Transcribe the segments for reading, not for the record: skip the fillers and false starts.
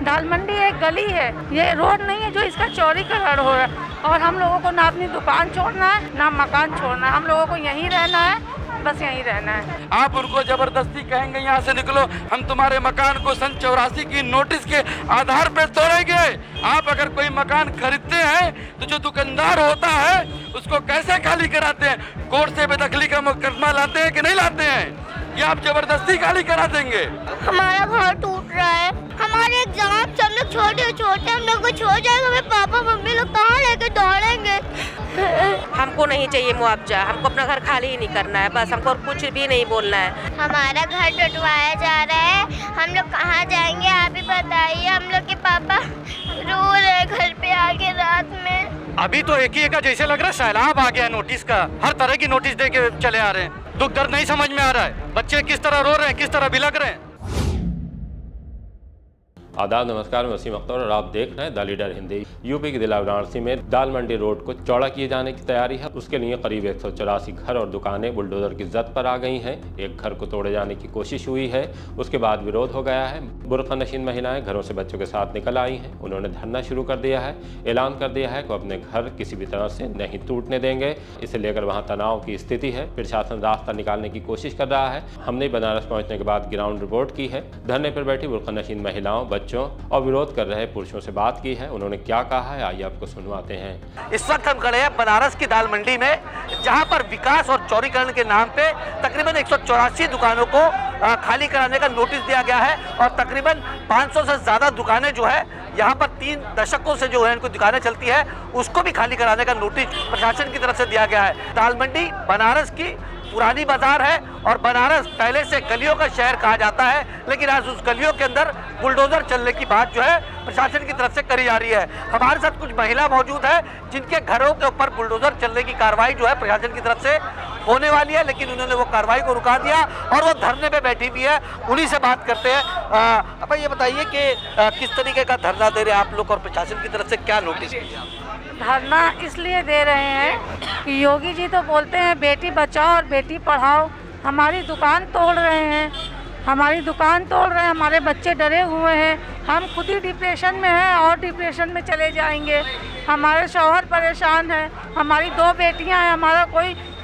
दाल मंडी एक गली है, ये रोड नहीं है जो इसका चौड़ीकरण हो रहा है। और हम लोगों को ना अपनी दुकान छोड़ना है ना मकान छोड़ना है, हम लोगों को यहीं रहना है, बस यहीं रहना है। आप उनको जबरदस्ती कहेंगे यहाँ से निकलो, हम तुम्हारे मकान को सन 84 की नोटिस के आधार पर तोड़ेंगे। आप अगर कोई मकान खरीदते हैं तो जो दुकानदार होता है उसको कैसे खाली कराते हैं? कोर्ट से बेदखली का मुकदमा लाते हैं कि नहीं लाते हैं? या आप जबरदस्ती खाली करा देंगे? हमारा घर टूट रहा है, हमारे एग्जाम सब लोग छोटे छोटे, हम लोग को छोड़ जाएगा, हमें पापा मम्मी लोग कहाँ लेके दौड़ेंगे? हमको नहीं चाहिए मुआवजा, हमको अपना घर खाली ही नहीं करना है, बस हमको कुछ भी नहीं बोलना है। हमारा घर टूटवाया जा रहा है, हम लोग कहाँ जाएंगे आप ही बताइए। हम लोग के पापा रो रहे घर पे आके रात में। अभी तो एक ही एक जैसे लग रहा है सैलाब आ गया नोटिस का, हर तरह की नोटिस दे के चले आ रहे हैं। दुख दर्द नहीं समझ में आ रहा है, बच्चे किस तरह रो रहे हैं, किस तरह बिलख रहे हैं। आदाब, नमस्कार, मैं वसीम अख्तर और आप देख रहे हैं द लीडर हिंदी। यूपी के जिला वाराणसी में दाल मंडी रोड को चौड़ा किए जाने की तैयारी है। उसके लिए करीब 184 घर और दुकानें बुलडोजर की जद पर आ गई हैं। एक घर को तोड़े जाने की कोशिश हुई है, उसके बाद विरोध हो गया है। बुर्का नशीन महिलाएं घरों से बच्चों के साथ निकल आई हैं। उन्होंने धरना शुरू कर दिया है, ऐलान कर दिया है कि अपने घर किसी भी तरह से नहीं टूटने देंगे। इसे लेकर वहाँ तनाव की स्थिति है। प्रशासन रास्ता निकालने की कोशिश कर रहा है। हमने बनारस पहुँचने के बाद ग्राउंड रिपोर्ट की है। धरने पर बैठी बुर्का नशीन महिलाओं, बच्चों और विरोध कर रहे पुरुषों से बात की है। उन्होंने क्या कहा है, आइए आपको सुनवाते हैं। इस वक्त हम खड़े हैं बनारस की दाल मंडी में, जहां पर विकास और चौड़ीकरण के नाम पे तकरीबन 184 दुकानों को खाली कराने का नोटिस दिया गया है और तकरीबन 500 से ज्यादा दुकानें जो है यहाँ पर 3 दशकों से जो है इनको दुकानें चलती है, उसको भी खाली कराने का नोटिस प्रशासन की तरफ से दिया गया है। दाल मंडी बनारस की पुरानी बाजार है और बनारस पहले से गलियों का शहर कहा जाता है, लेकिन आज उस गलियों के अंदर बुलडोजर चलने की बात जो है प्रशासन की तरफ से करी जा रही है। हमारे साथ कुछ महिला मौजूद है जिनके घरों के ऊपर बुलडोजर चलने की कार्रवाई जो है प्रशासन की तरफ से होने वाली है, लेकिन उन्होंने वो कार्रवाई को रुका दिया और वो धरने पे बैठी हुई है। उन्हीं से बात करते हैं। अब ये बताइए कि किस तरीके का धरना दे रहे हैं आप लोग और प्रशासन की तरफ से क्या नोटिस किया? धरना इसलिए दे रहे हैं कि योगी जी तो बोलते हैं बेटी बचाओ और बेटी पढ़ाओ, हमारी दुकान तोड़ रहे हैं, हमारी दुकान तोड़ रहे हैं, हमारे बच्चे डरे हुए हैं, हम खुद ही डिप्रेशन में हैं और डिप्रेशन में चले जाएंगे। हमारे शौहर परेशान है, हमारी 2 बेटियां हैं,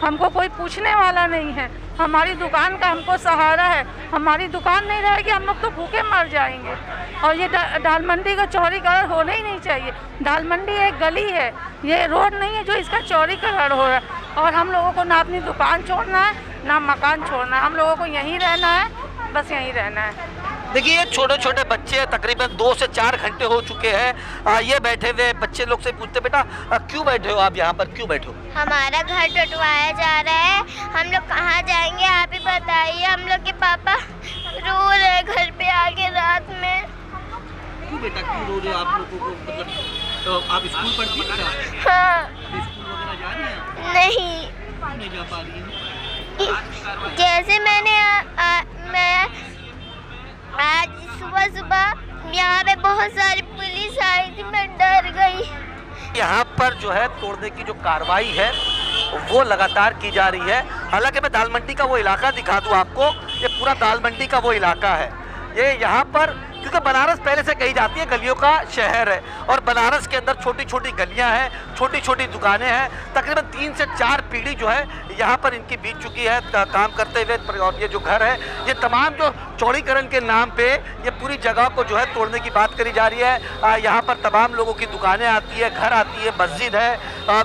हमको कोई पूछने वाला नहीं है, हमारी दुकान का हमको सहारा है। हमारी दुकान नहीं रहेगी, हम लोग तो भूखे मर जाएंगे। और ये दाल मंडी का चौड़ीकरण होना ही नहीं चाहिए। दाल मंडी एक गली है, ये रोड नहीं है जो इसका चौड़ीकरण हो रहा है। और हम लोगों को ना अपनी दुकान छोड़ना है ना मकान छोड़ना है, हम लोगों को यहीं रहना है, बस यहीं रहना है। देखिए ये छोटे छोटे बच्चे तकरीबन 2 से 4 घंटे हो चुके हैं ये बैठे हुए। बच्चे लोग से पूछते बेटा क्यों बैठे हो आप यहाँ पर, क्यों बैठे हो? हमारा घर टूटवाया जा रहा है, हम लोग कहाँ जाएंगे आप ही बताइए। हम लोग के पापा रो रहे घर पे आके रात में। क्यों बेटा, क्यों रो रहे हो आप लोगों को? मतलब तो आप स्कूल पढ़ती हैं? हाँ। स्कूल वगैरह जा रही हैं? नहीं। क्यों नहीं जा पा रही हैं? जैसे मैं आज सुबह यहाँ पे बहुत सारी पुलिस आई थी, मैं डर गई। यहाँ पर जो है तोड़ने की जो कार्रवाई है वो लगातार की जा रही है। हालांकि मैं दाल मंडी का वो इलाका दिखा दूँ आपको, ये पूरा दाल मंडी का वो इलाका है। ये यहाँ पर क्योंकि बनारस पहले से कही जाती है गलियों का शहर है और बनारस के अंदर छोटी छोटी गलियां हैं, छोटी छोटी दुकानें हैं। तकरीबन 3 से 4 पीढ़ी जो है यहाँ पर इनकी बीत चुकी है काम करते हुए। और ये जो घर है, ये तमाम जो चौड़ीकरण के नाम पे ये पूरी जगह को जो है तोड़ने की बात करी जा रही है। यहाँ पर तमाम लोगों की दुकानें आती है, घर आती है, मस्जिद है,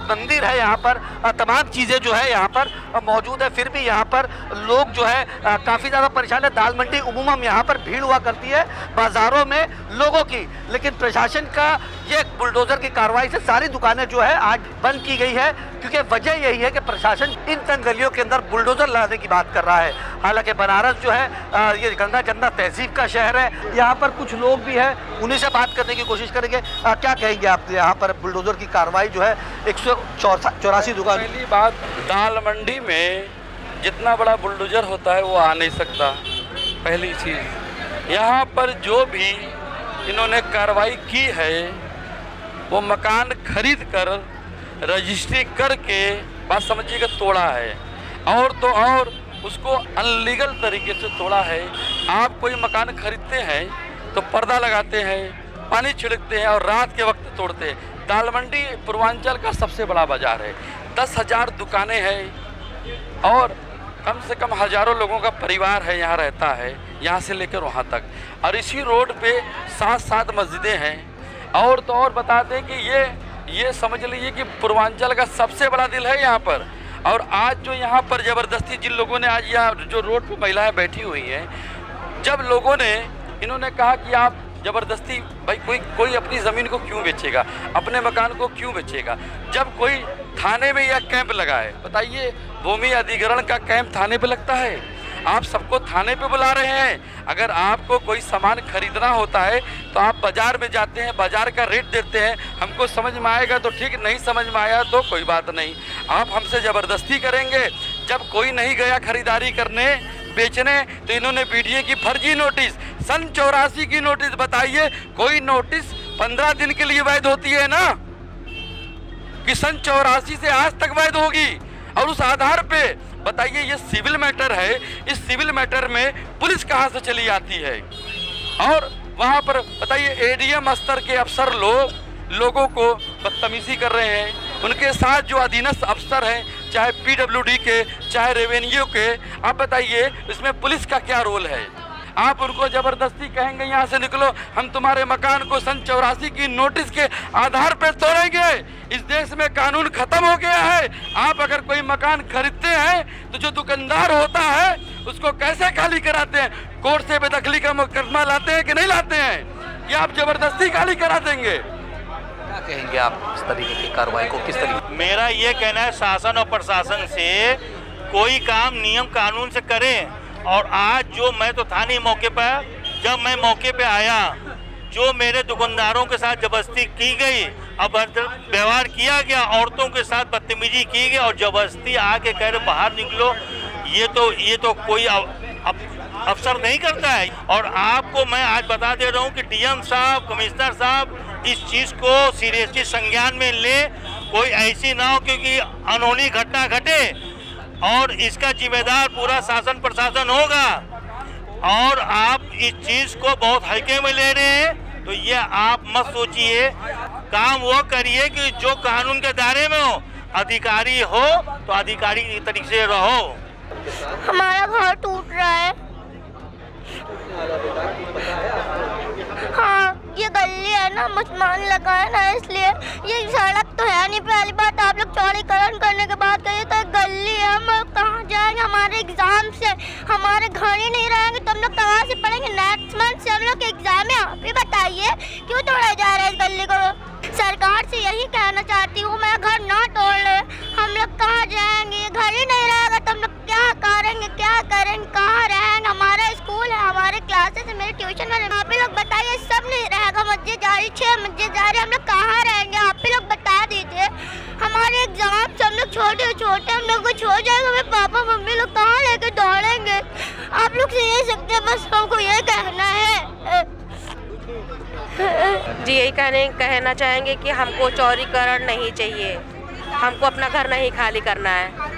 मंदिर है, यहाँ पर तमाम चीज़ें जो है यहाँ पर मौजूद है। फिर भी यहाँ पर लोग जो है काफ़ी ज़्यादा परेशान है। दाल मंडी उमूमन यहाँ पर भीड़ हुआ करती है बाजारों में लोगों की, लेकिन प्रशासन का ये बुलडोजर की कार्रवाई से सारी दुकानें जो है आज बंद की गई है, क्योंकि वजह यही है कि प्रशासन इन तंग गलियों के अंदर बुलडोजर लाने की बात कर रहा है। हालांकि बनारस जो है ये गंगा जमुना तहजीब का शहर है। यहाँ पर कुछ लोग भी हैं, उन्हीं से बात करने की कोशिश करेंगे। क्या कहेंगे आप यहाँ पर बुलडोजर की कार्रवाई जो है 184 दुकान? पहली बात, दाल मंडी में जितना बड़ा बुलडोजर होता है वो आ नहीं सकता। पहली चीज़, यहाँ पर जो भी इन्होंने कार्रवाई की है वो मकान खरीद कर रजिस्ट्री करके बात समझिएगा तोड़ा है। और तो और उसको अनलीगल तरीके से तोड़ा है। आप कोई मकान खरीदते हैं तो पर्दा लगाते हैं, पानी छिड़कते हैं और रात के वक्त तोड़ते हैं। दाल मंडी पूर्वांचल का सबसे बड़ा बाजार है, 10,000 दुकानें हैं और कम से कम हजारों लोगों का परिवार है यहाँ रहता है, यहाँ से लेकर वहाँ तक। और इसी रोड पे 7 मस्जिदें हैं। और तो और बता दें कि ये समझ लीजिए कि पूर्वांचल का सबसे बड़ा दिल है यहाँ पर। और आज जो यहाँ पर ज़बरदस्ती जिन लोगों ने आज यहाँ जो रोड पे महिलाएं बैठी हुई हैं, जब लोगों ने इन्होंने कहा कि आप ज़बरदस्ती भाई कोई अपनी ज़मीन को क्यों बेचेगा, अपने मकान को क्यों बेचेगा, जब कोई थाने में यह कैंप लगा है। बताइए, भूमि अधिग्रहण का कैंप थाने पे लगता है, आप सबको थाने पे बुला रहे हैं। अगर आपको कोई सामान खरीदना होता है तो आप बाज़ार में जाते हैं, बाज़ार का रेट देते हैं, हमको समझ में आएगा तो ठीक, नहीं समझ में आया तो कोई बात नहीं। आप हमसे ज़बरदस्ती करेंगे। जब कोई नहीं गया खरीदारी करने बेचने तो इन्होंने बीडीए की फर्जी नोटिस, सन 84 की नोटिस। बताइए, कोई नोटिस 15 दिन के लिए वैध होती है ना, कि सन 84 से आज तक वैध होगी। और उस आधार पे बताइए, ये सिविल मैटर है, इस सिविल मैटर में पुलिस कहाँ से चली आती है। और वहाँ पर बताइए एडीएम स्तर के अफसर लोगों को बदतमीजी कर रहे हैं। उनके साथ जो अधीनस्थ अफसर हैं, चाहे पीडब्ल्यूडी के चाहे रेवेन्यू के, आप बताइए इसमें पुलिस का क्या रोल है। आप उनको ज़बरदस्ती कहेंगे यहाँ से निकलो, हम तुम्हारे मकान को सन 84 की नोटिस के आधार पर तोड़ेंगे। इस देश में कानून खत्म हो गया है। आप अगर कोई मकान खरीदते हैं तो जो दुकानदार होता है उसको कैसे खाली कराते हैं, कोर्ट से बेदखली का मुकदमा लाते हैं कि नहीं लाते हैं, या आप ज़बरदस्ती खाली करा देंगे। क्या कहेंगे आप इस तरीके की कार्रवाई को किस तरीके? मेरा ये कहना है, शासन और प्रशासन से कोई काम नियम कानून से करें। और आज जो मैं तो था नहीं मौके पर, जब मैं मौके पे आया, जो मेरे दुकानदारों के साथ जबरदस्ती की गई, अभद्र व्यवहार किया गया, औरतों के साथ बदतमीजी की गई और जबरदस्ती आके कह रहे बाहर निकलो, ये तो कोई अफसर नहीं करता है। और आपको मैं आज बता दे रहा हूँ कि डीएम साहब, कमिश्नर साहब इस चीज़ को सीरियसली संज्ञान में ले, कोई ऐसी ना हो क्योंकि अनहोनी घटना घटे और इसका जिम्मेदार पूरा शासन प्रशासन होगा। और आप इस चीज़ को बहुत हल्के में ले रहे हैं, तो ये आप मत सोचिए। काम वो करिए कि जो कानून के दायरे में हो, अधिकारी हो तो अधिकारी की तरीके से रहो। हमारा घर टूट रहा है। हाँ, ये गली है ना, मचमान लगा है ना, इसलिए ये सड़क तो है नहीं। पहली बात आप लोग चौड़ीकरण करने के बाद कहिए तो गली है, हम कहाँ जाएंगे, हमारे एग्जाम से हमारे घर ही नहीं रहेंगे तो हम लोग कहाँ से पढ़ेंगे। नेक्स्ट मंथ से हम लोग के एग्जाम है। आप ही बताइए क्यों तोड़ा जा रहा है इस गली को। सरकार से यही कहना चाहती हूँ मैं, घर ना तोड़ ले, हम लोग कहाँ जाएंगे, ये घर ही नहीं रहेगा तो हम लोग क्या करेंगे, कहाँ रहेंगे। हमारा स्कूल है, हमारे क्लासेस है, मेरे ट्यूशन वाले। आप ही लोग बताइए, सब नहीं रहेगा, मस्जिद जा रही, 6 मस्जिद जा रही, हम लोग कहाँ रहेंगे। आप ही लोग बता दीजिए। हमारे एग्जाम से हम लोग छोटे हम लोग को छोड़ जाएगा, हमें पापा मम्मी लोग कहाँ लेके दौड़ेंगे। आप लोग से यही सकते हैं, बस हमको ये कहना है। जी यही कहना चाहेंगे कि हमको चौड़ीकरण नहीं चाहिए, हमको अपना घर नहीं खाली करना है,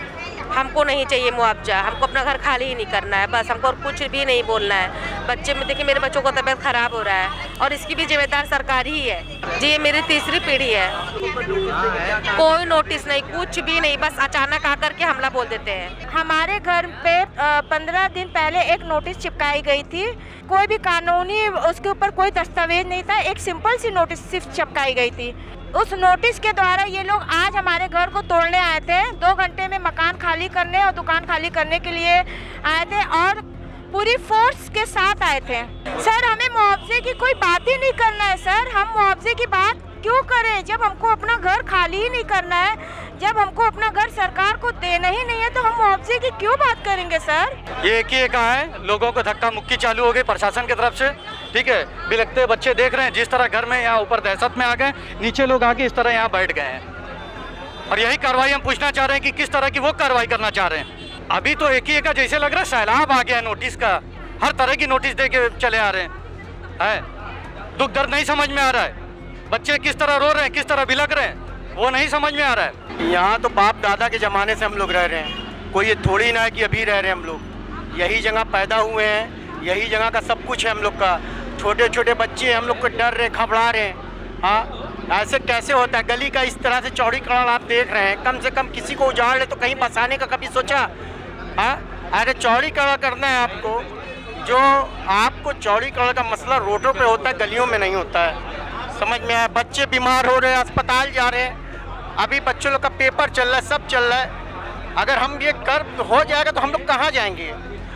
हमको नहीं चाहिए मुआवजा, हमको अपना घर खाली ही नहीं करना है, बस हमको और कुछ भी नहीं बोलना है। बच्चे में देखिए, मेरे बच्चों को तबीयत खराब हो रहा है और इसकी भी जिम्मेदार सरकार ही है। जी ये मेरी तीसरी पीढ़ी है। कोई नोटिस नहीं, कुछ भी नहीं, बस अचानक आकर के हमला बोल देते हैं। हमारे घर पे 15 दिन पहले एक नोटिस चिपकाई गई थी, कोई भी कानूनी उसके ऊपर कोई दस्तावेज नहीं था, एक सिंपल सी नोटिस सिर्फ चिपकाई गई थी। उस नोटिस के द्वारा ये लोग आज हमारे घर को तोड़ने आए थे, 2 घंटे में मकान खाली करने और दुकान खाली करने के लिए आए थे और पूरी फोर्स के साथ आए थे। सर हमें मुआवजे की कोई बात ही नहीं करना है सर, हम मुआवजे की बात क्यों करें जब हमको अपना घर खाली ही नहीं करना है, जब हमको अपना घर सरकार को देना ही नहीं है तो हम मुआवजे की क्यों बात करेंगे सर। ये एक ही कहा है, लोगों को धक्का मुक्की चालू हो गई प्रशासन की तरफ से, ठीक है। बिलखते बच्चे देख रहे हैं, जिस तरह घर में यहाँ ऊपर दहशत में आ गए, नीचे लोग आके इस तरह यहाँ बैठ गए हैं। और यही कार्रवाई हम पूछना चाह रहे हैं कि किस तरह की वो कार्रवाई करना चाह रहे हैं। अभी तो एक ही का जैसे लग रहा है सैलाब आ गया नोटिस का, हर तरह की नोटिस दे के चले आ रहे हैं। दुख दर्द नहीं समझ में आ रहा है, बच्चे किस तरह रो रहे हैं, किस तरह बिलख रहे हैं, वो नहीं समझ में आ रहा है। यहाँ तो बाप दादा के ज़माने से हम लोग रह रहे हैं, कोई ये थोड़ी ना है कि अभी रह रहे हैं हम लोग, यही जगह पैदा हुए हैं, यही जगह का सब कुछ है हम लोग का। छोटे छोटे बच्चे हम लोग को डर रहे, घबरा रहे हैं। हाँ, ऐसे कैसे होता है? गली का इस तरह से चौड़ी कड़ाड़ आप देख रहे हैं, कम से कम किसी को उजाड़ ले तो कहीं बसाने का कभी सोचा? हाँ, अरे चौड़ी कड़ाड़ करना है आपको, जो आपको चौड़ी कड़ाड़ का मसला रोडों पे होता है, गलियों में नहीं होता है। समझ में आया? बच्चे बीमार हो रहे हैं, अस्पताल जा रहे हैं, अभी बच्चों लोग का पेपर चल रहा है, सब चल रहा है। अगर हम ये कर हो जाएगा तो हम लोग कहाँ जाएंगे?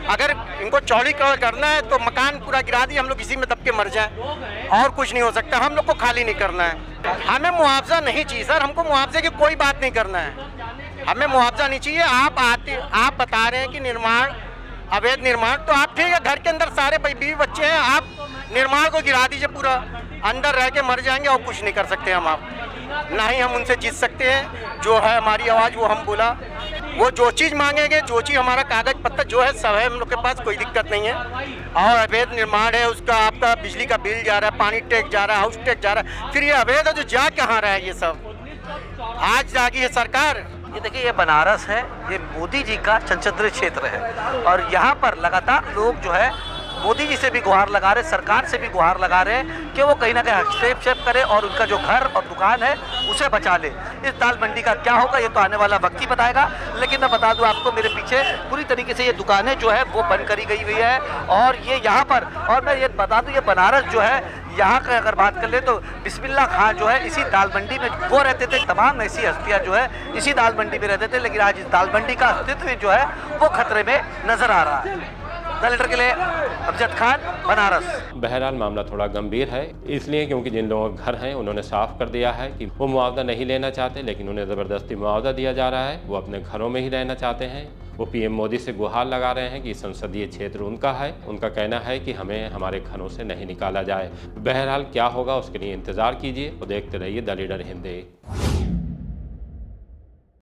अगर इनको चौड़ी कड़ाड़ करना है तो मकान पूरा गिरा दिए, हम लोग इसी में दब के मर जाएं, और कुछ नहीं हो सकता। हम लोग को खाली नहीं करना है। हमें मुआवजा नहीं चाहिए सर, हमको मुआवजे की कोई बात नहीं करना है, हमें मुआवजा नहीं चाहिए। आप बता रहे हैं कि निर्माण, अवैध निर्माण, तो आप ठीक है, घर के अंदर सारे बीवी बच्चे हैं, आप निर्माण को गिरा दीजिए, पूरा अंदर रह के मर जाएंगे, और कुछ नहीं कर सकते हम। आप ना ही हम उनसे जीत सकते हैं। जो है हमारी आवाज़ वो हम बोला, वो जो चीज़ मांगेंगे, जो चीज़ हमारा कागज पत्तर जो है सब है हम लोग के पास, कोई दिक्कत नहीं है। और अवैध निर्माण है, उसका आपका बिजली का बिल जा रहा है, पानी टैक्स जा रहा है, हाउस टैक्स जा रहा है, फिर ये अवैध है जो जा कहाँ रहा है? ये सब आज जागी है सरकार। ये देखिए, ये बनारस है, ये मोदी जी का चंचद्र क्षेत्र है, और यहाँ पर लगातार लोग जो है मोदी जी से भी गुहार लगा रहे, सरकार से भी गुहार लगा रहे हैं कि वो कहीं ना कहीं हस्तक्षेप करे और उनका जो घर और दुकान है उसे बचा ले। इस दाल मंडी का क्या होगा ये तो आने वाला वक्त ही बताएगा, लेकिन मैं बता दूं आपको, मेरे पीछे पूरी तरीके से ये दुकानें जो है वो बंद करी गई हुई है। और ये यहाँ पर, और मैं ये बता दूं, ये बनारस जो है, यहाँ का अगर बात कर ले तो बिस्मिल्लाह खान जो है इसी दाल मंडी में वो रहते थे। तमाम ऐसी हस्तियाँ जो है इसी दाल मंडी में रहते थे, लेकिन आज इस दाल मंडी का अस्तित्व जो है वो खतरे में नजर आ रहा है। लीटर के लिए अमजद खान, बनारस। बहरहाल मामला थोड़ा गंभीर है, इसलिए क्योंकि जिन लोगों के घर हैं उन्होंने साफ कर दिया है कि वो मुआवजा नहीं लेना चाहते, लेकिन उन्हें ज़बरदस्ती मुआवजा दिया जा रहा है। वो अपने घरों में ही रहना चाहते हैं। वो पीएम मोदी से गुहार लगा रहे हैं कि संसदीय क्षेत्र उनका है। उनका कहना है कि हमें हमारे घरों से नहीं निकाला जाए। बहरहाल क्या होगा उसके लिए इंतज़ार कीजिए और देखते रहिए द लीडर हिंदी।